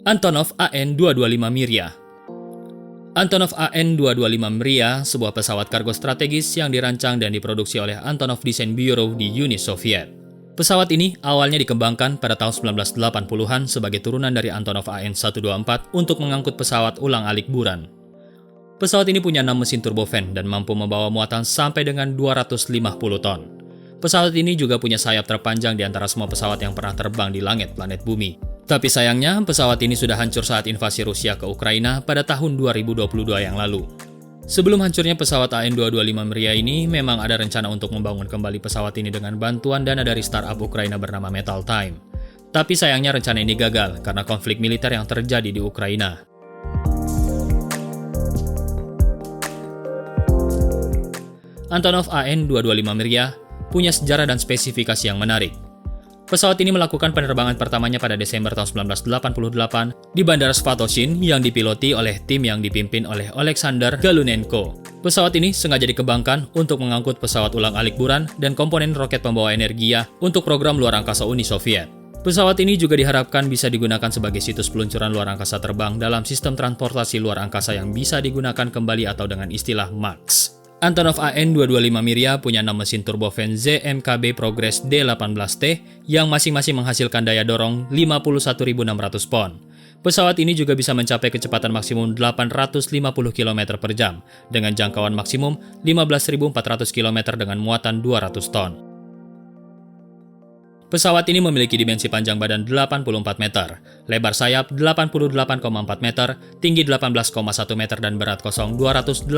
Antonov AN-225 Mriya. Antonov AN-225 Mriya, sebuah pesawat kargo strategis yang dirancang dan diproduksi oleh Antonov Design Bureau di Uni Soviet. Pesawat ini awalnya dikembangkan pada tahun 1980-an sebagai turunan dari Antonov AN-124 untuk mengangkut pesawat ulang-alik Buran. Pesawat ini punya 6 mesin turbofan dan mampu membawa muatan sampai dengan 250 ton. Pesawat ini juga punya sayap terpanjang di antara semua pesawat yang pernah terbang di langit planet bumi. Tapi sayangnya, pesawat ini sudah hancur saat invasi Rusia ke Ukraina pada tahun 2022 yang lalu. Sebelum hancurnya pesawat AN-225 Mriya ini, memang ada rencana untuk membangun kembali pesawat ini dengan bantuan dana dari startup Ukraina bernama Metal Time. Tapi sayangnya rencana ini gagal karena konflik militer yang terjadi di Ukraina. Antonov AN-225 Mriya punya sejarah dan spesifikasi yang menarik. Pesawat ini melakukan penerbangan pertamanya pada Desember tahun 1988 di Bandara Svatoshin yang dipiloti oleh tim yang dipimpin oleh Alexander Galunenko. Pesawat ini sengaja dikembangkan untuk mengangkut pesawat ulang-alik Buran dan komponen roket pembawa energia untuk program luar angkasa Uni Soviet. Pesawat ini juga diharapkan bisa digunakan sebagai situs peluncuran luar angkasa terbang dalam sistem transportasi luar angkasa yang bisa digunakan kembali atau dengan istilah MAX. Antonov AN-225 Mriya punya 6 mesin turbofan ZMKB Progress D18T yang masing-masing menghasilkan daya dorong 51.600 pon. Pesawat ini juga bisa mencapai kecepatan maksimum 850 km per jam dengan jangkauan maksimum 15.400 km dengan muatan 200 ton. Pesawat ini memiliki dimensi panjang badan 84 meter, lebar sayap 88,4 meter, tinggi 18,1 meter dan berat kosong 285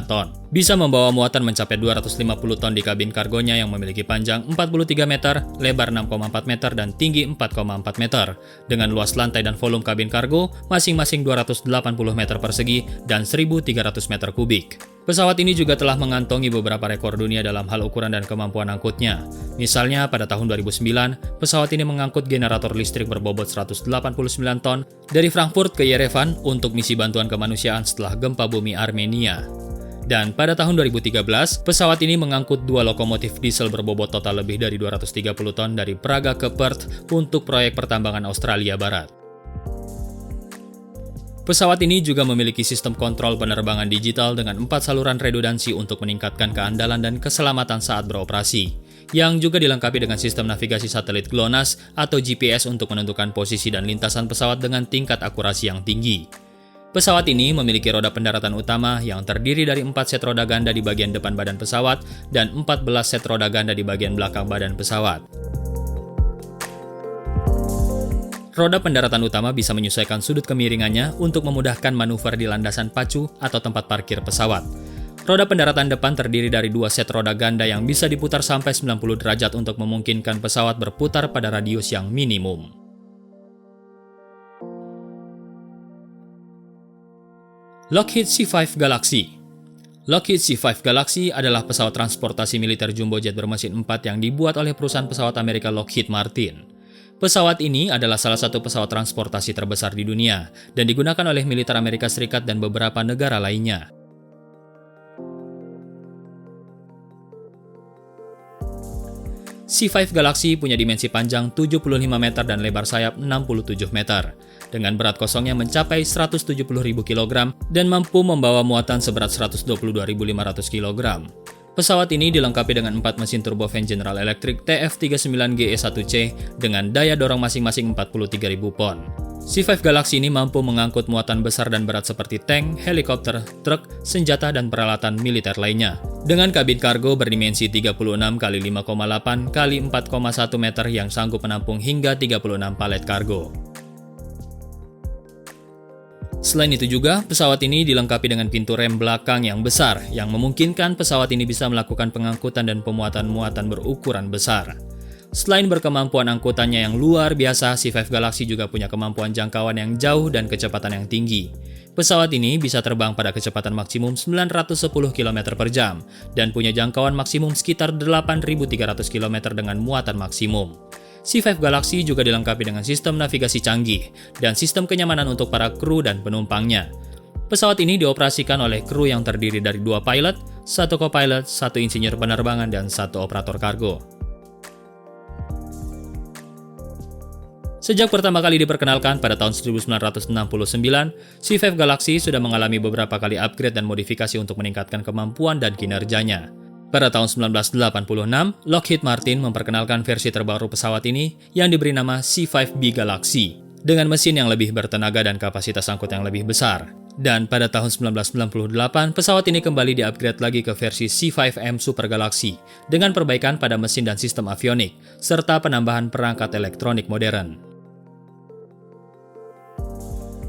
ton. Bisa membawa muatan mencapai 250 ton di kabin kargonya yang memiliki panjang 43 meter, lebar 6,4 meter dan tinggi 4,4 meter. Dengan luas lantai dan volume kabin kargo masing-masing 280 meter persegi dan 1.300 meter kubik. Pesawat ini juga telah mengantongi beberapa rekor dunia dalam hal ukuran dan kemampuan angkutnya. Misalnya, pada tahun 2009, pesawat ini mengangkut generator listrik berbobot 189 ton dari Frankfurt ke Yerevan untuk misi bantuan kemanusiaan setelah gempa bumi Armenia. Dan pada tahun 2013, pesawat ini mengangkut 2 lokomotif diesel berbobot total lebih dari 230 ton dari Praga ke Perth untuk proyek pertambangan Australia Barat. Pesawat ini juga memiliki sistem kontrol penerbangan digital dengan 4 saluran redundansi untuk meningkatkan keandalan dan keselamatan saat beroperasi, yang juga dilengkapi dengan sistem navigasi satelit GLONASS atau GPS untuk menentukan posisi dan lintasan pesawat dengan tingkat akurasi yang tinggi. Pesawat ini memiliki roda pendaratan utama yang terdiri dari 4 set roda ganda di bagian depan badan pesawat dan 14 set roda ganda di bagian belakang badan pesawat. Roda pendaratan utama bisa menyesuaikan sudut kemiringannya untuk memudahkan manuver di landasan pacu atau tempat parkir pesawat. Roda pendaratan depan terdiri dari 2 set roda ganda yang bisa diputar sampai 90 derajat untuk memungkinkan pesawat berputar pada radius yang minimum. Lockheed C5 Galaxy. Lockheed C5 Galaxy adalah pesawat transportasi militer jumbo jet bermesin 4 yang dibuat oleh perusahaan pesawat Amerika Lockheed Martin. Pesawat ini adalah salah satu pesawat transportasi terbesar di dunia dan digunakan oleh militer Amerika Serikat dan beberapa negara lainnya. C5 Galaxy punya dimensi panjang 75 meter dan lebar sayap 67 meter, dengan berat kosongnya mencapai 170.000 kg dan mampu membawa muatan seberat 122.500 kg. Pesawat ini dilengkapi dengan 4 mesin turbofan General Electric TF39GE1C dengan daya dorong masing-masing 43.000 pon. C5 Galaxy ini mampu mengangkut muatan besar dan berat seperti tank, helikopter, truk, senjata, dan peralatan militer lainnya. Dengan kabin kargo berdimensi 36 x 5,8 x 4,1 meter yang sanggup menampung hingga 36 palet kargo. Selain itu juga, pesawat ini dilengkapi dengan pintu rem belakang yang besar, yang memungkinkan pesawat ini bisa melakukan pengangkutan dan pemuatan muatan berukuran besar. Selain berkemampuan angkutannya yang luar biasa, C5 Galaxy juga punya kemampuan jangkauan yang jauh dan kecepatan yang tinggi. Pesawat ini bisa terbang pada kecepatan maksimum 910 km per jam, dan punya jangkauan maksimum sekitar 8.300 km dengan muatan maksimum. C5 Galaxy juga dilengkapi dengan sistem navigasi canggih dan sistem kenyamanan untuk para kru dan penumpangnya. Pesawat ini dioperasikan oleh kru yang terdiri dari 2 pilot, 1 co-pilot, 1 insinyur penerbangan, dan 1 operator kargo. Sejak pertama kali diperkenalkan pada tahun 1969, C5 Galaxy sudah mengalami beberapa kali upgrade dan modifikasi untuk meningkatkan kemampuan dan kinerjanya. Pada tahun 1986, Lockheed Martin memperkenalkan versi terbaru pesawat ini yang diberi nama C5B Galaxy dengan mesin yang lebih bertenaga dan kapasitas angkut yang lebih besar. Dan pada tahun 1998, pesawat ini kembali di-upgrade lagi ke versi C5M Super Galaxy dengan perbaikan pada mesin dan sistem avionik, serta penambahan perangkat elektronik modern.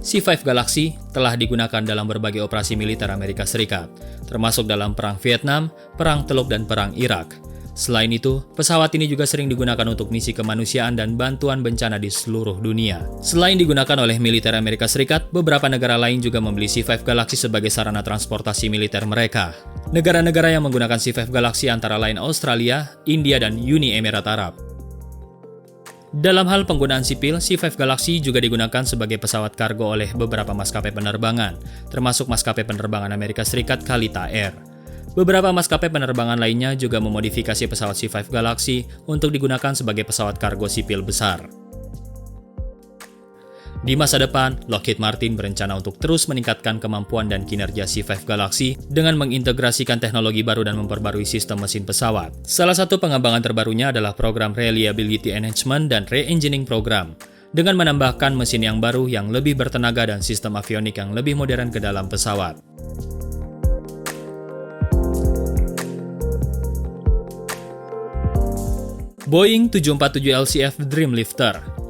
C5 Galaxy telah digunakan dalam berbagai operasi militer Amerika Serikat, termasuk dalam Perang Vietnam, Perang Teluk, dan Perang Irak. Selain itu, pesawat ini juga sering digunakan untuk misi kemanusiaan dan bantuan bencana di seluruh dunia. Selain digunakan oleh militer Amerika Serikat, beberapa negara lain juga membeli C5 Galaxy sebagai sarana transportasi militer mereka. Negara-negara yang menggunakan C5 Galaxy antara lain Australia, India, dan Uni Emirat Arab. Dalam hal penggunaan sipil, C5 Galaxy juga digunakan sebagai pesawat kargo oleh beberapa maskapai penerbangan, termasuk maskapai penerbangan Amerika Serikat Kalita Air. Beberapa maskapai penerbangan lainnya juga memodifikasi pesawat C5 Galaxy untuk digunakan sebagai pesawat kargo sipil besar. Di masa depan, Lockheed Martin berencana untuk terus meningkatkan kemampuan dan kinerja C5 Galaxy dengan mengintegrasikan teknologi baru dan memperbarui sistem mesin pesawat. Salah satu pengembangan terbarunya adalah program Reliability Enhancement dan Re-engineering Program, dengan menambahkan mesin yang baru yang lebih bertenaga dan sistem avionik yang lebih modern ke dalam pesawat. Boeing 747 LCF Dreamlifter.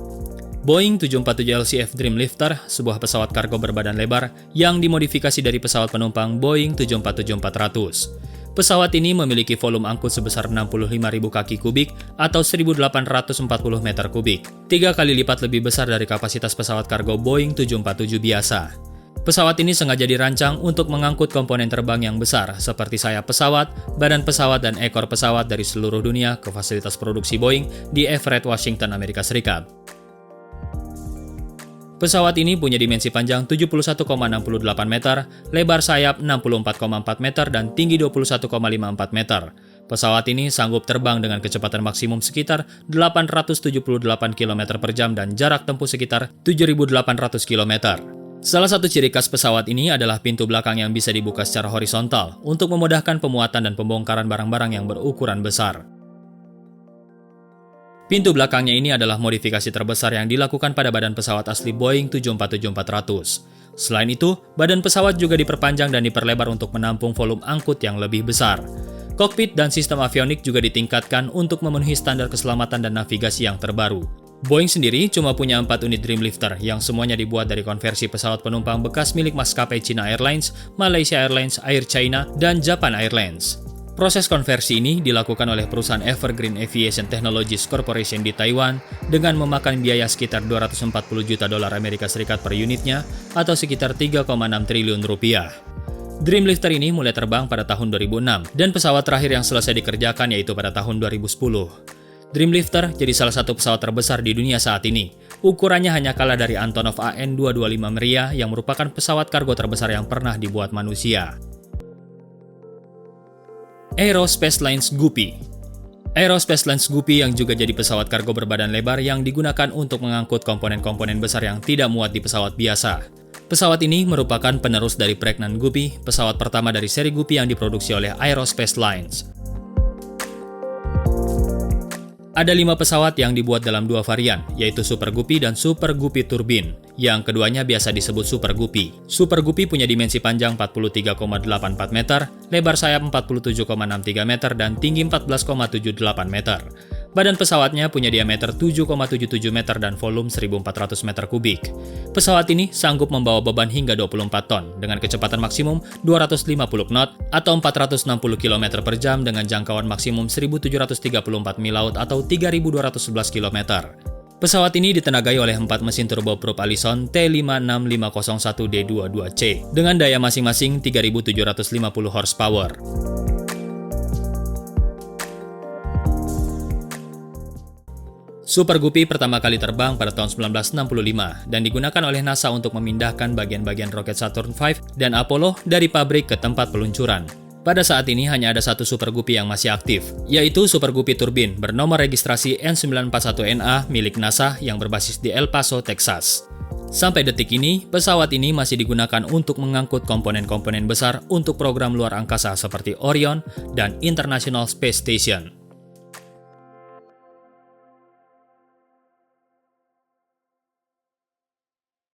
Boeing 747 LCF Dreamlifter, sebuah pesawat kargo berbadan lebar yang dimodifikasi dari pesawat penumpang Boeing 747-400. Pesawat ini memiliki volume angkut sebesar 65.000 kaki kubik atau 1.840 meter kubik, 3 kali lipat lebih besar dari kapasitas pesawat kargo Boeing 747 biasa. Pesawat ini sengaja dirancang untuk mengangkut komponen terbang yang besar seperti sayap pesawat, badan pesawat, dan ekor pesawat dari seluruh dunia ke fasilitas produksi Boeing di Everett, Washington, Amerika Serikat. Pesawat ini punya dimensi panjang 71,68 meter, lebar sayap 64,4 meter, dan tinggi 21,54 meter. Pesawat ini sanggup terbang dengan kecepatan maksimum sekitar 878 km per jam dan jarak tempuh sekitar 7.800 km. Salah satu ciri khas pesawat ini adalah pintu belakang yang bisa dibuka secara horizontal untuk memudahkan pemuatan dan pembongkaran barang-barang yang berukuran besar. Pintu belakangnya ini adalah modifikasi terbesar yang dilakukan pada badan pesawat asli Boeing 747-400. Selain itu, badan pesawat juga diperpanjang dan diperlebar untuk menampung volume angkut yang lebih besar. Kokpit dan sistem avionik juga ditingkatkan untuk memenuhi standar keselamatan dan navigasi yang terbaru. Boeing sendiri cuma punya 4 unit Dreamlifter yang semuanya dibuat dari konversi pesawat penumpang bekas milik maskapai China Airlines, Malaysia Airlines, Air China, dan Japan Airlines. Proses konversi ini dilakukan oleh perusahaan Evergreen Aviation Technologies Corporation di Taiwan dengan memakan biaya sekitar 240 juta dolar Amerika Serikat per unitnya atau sekitar 3,6 triliun rupiah. Dreamlifter ini mulai terbang pada tahun 2006 dan pesawat terakhir yang selesai dikerjakan yaitu pada tahun 2010. Dreamlifter jadi salah satu pesawat terbesar di dunia saat ini. Ukurannya hanya kalah dari Antonov AN-225 Mriya yang merupakan pesawat kargo terbesar yang pernah dibuat manusia. Aerospace Lines Guppy. Aerospace Lines Guppy yang juga jadi pesawat kargo berbadan lebar yang digunakan untuk mengangkut komponen-komponen besar yang tidak muat di pesawat biasa. Pesawat ini merupakan penerus dari Pregnant Guppy, pesawat pertama dari seri Guppy yang diproduksi oleh Aerospace Lines. Ada 5 pesawat yang dibuat dalam 2 varian, yaitu Super Guppy dan Super Guppy Turbine. Yang keduanya biasa disebut Super Guppy. Super Guppy punya dimensi panjang 43,84 meter, lebar sayap 47,63 meter, dan tinggi 14,78 meter. Badan pesawatnya punya diameter 7,77 meter dan volume 1.400 meter kubik. Pesawat ini sanggup membawa beban hingga 24 ton dengan kecepatan maksimum 250 knot atau 460 km per jam dengan jangkauan maksimum 1.734 mil laut atau 3.211 km. Pesawat ini ditenagai oleh 4 mesin turboprop Allison T56501D22C dengan daya masing-masing 3.750 horsepower. Super Guppy pertama kali terbang pada tahun 1965 dan digunakan oleh NASA untuk memindahkan bagian-bagian roket Saturn V dan Apollo dari pabrik ke tempat peluncuran. Pada saat ini hanya ada satu Super Guppy yang masih aktif, yaitu Super Guppy Turbine bernomor registrasi N941NA milik NASA yang berbasis di El Paso, Texas. Sampai detik ini, pesawat ini masih digunakan untuk mengangkut komponen-komponen besar untuk program luar angkasa seperti Orion dan International Space Station.